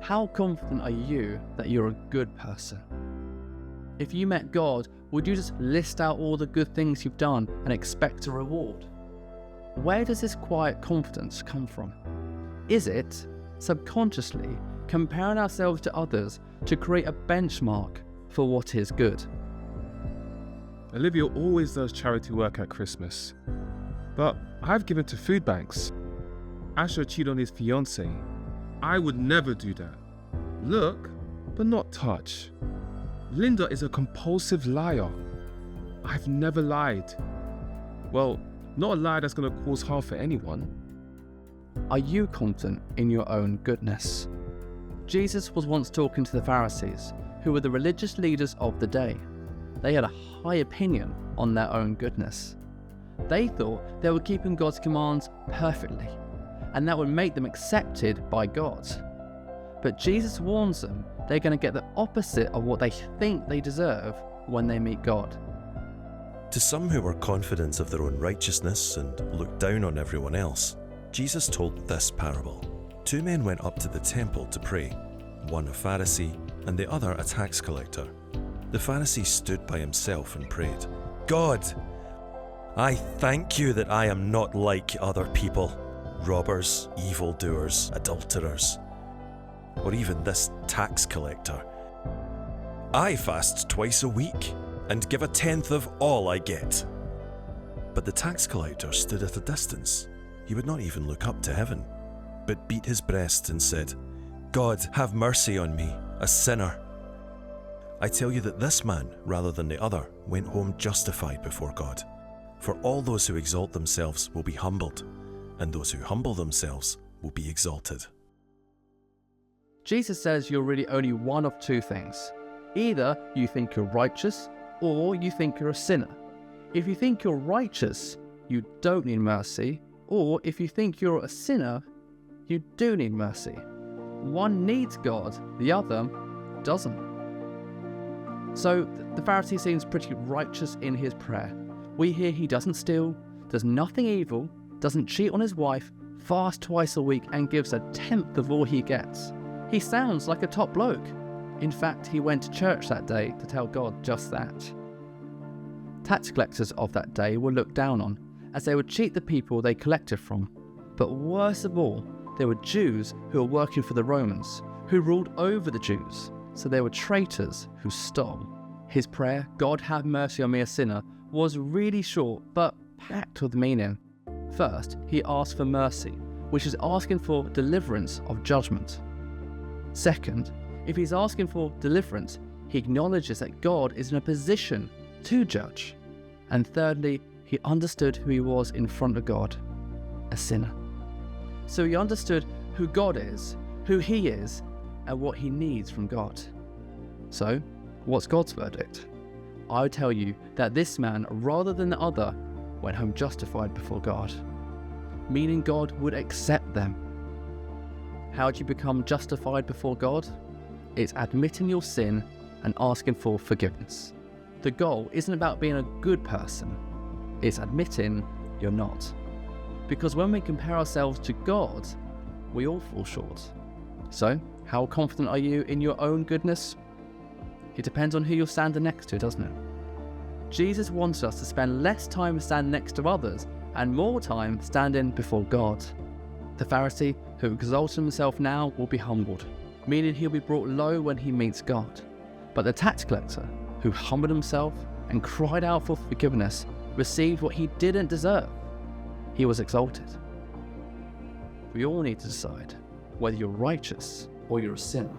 How confident are you that you're a good person? If you met God, would you just list out all the good things you've done and expect a reward? Where does this quiet confidence come from? Is it, subconsciously, comparing ourselves to others to create a benchmark for what is good? Olivia always does charity work at Christmas, but I've given to food banks. Asher cheated on his fiancée. I would never do that. Look, but not touch. Linda is a compulsive liar. I've never lied. Well, not a lie that's going to cause harm for anyone. Are you confident in your own goodness? Jesus was once talking to the Pharisees, who were the religious leaders of the day. They had a high opinion on their own goodness. They thought they were keeping God's commands perfectly, and that would make them accepted by God. But Jesus warns them they're going to get the opposite of what they think they deserve when they meet God. To some who were confident of their own righteousness and looked down on everyone else, Jesus told this parable. 2 men went up to the temple to pray, one a Pharisee and the other a tax collector. The Pharisee stood by himself and prayed, "God, I thank you that I am not like other people, robbers, evildoers, adulterers, or even this tax collector. I fast twice a week and give 1/10 of all I get." But the tax collector stood at a distance. He would not even look up to heaven, but beat his breast and said, "God, have mercy on me, a sinner." I tell you that this man, rather than the other, went home justified before God. For all those who exalt themselves will be humbled, and those who humble themselves will be exalted. Jesus says you're really only one of two things. Either you think you're righteous, or you think you're a sinner. If you think you're righteous, you don't need mercy, or if you think you're a sinner, you do need mercy. One needs God, the other doesn't. So the Pharisee seems pretty righteous in his prayer. We hear he doesn't steal, does nothing evil, doesn't cheat on his wife, fasts twice a week and gives 1/10 of all he gets. He sounds like a top bloke. In fact, he went to church that day to tell God just that. Tax collectors of that day were looked down on, as they would cheat the people they collected from. But worst of all, there were Jews who were working for the Romans, who ruled over the Jews, so they were traitors who stole. His prayer, "God have mercy on me a sinner," was really short, but packed with meaning. First, he asked for mercy, which is asking for deliverance of judgment. Second, if he's asking for deliverance, he acknowledges that God is in a position to judge. And thirdly, he understood who he was in front of God, a sinner. So he understood who God is, who he is, and what he needs from God. So, what's God's verdict? I would tell you that this man, rather than the other, went home justified before God, meaning God would accept them. How do you become justified before God? It's admitting your sin and asking for forgiveness. The goal isn't about being a good person, it's admitting you're not. Because when we compare ourselves to God, we all fall short. So, how confident are you in your own goodness? It depends on who you're standing next to, doesn't it? Jesus wants us to spend less time standing next to others and more time standing before God. The Pharisee who exalts himself now will be humbled, meaning he'll be brought low when he meets God. But the tax collector who humbled himself and cried out for forgiveness received what he didn't deserve. He was exalted. We all need to decide whether you're righteous or you're a sinner.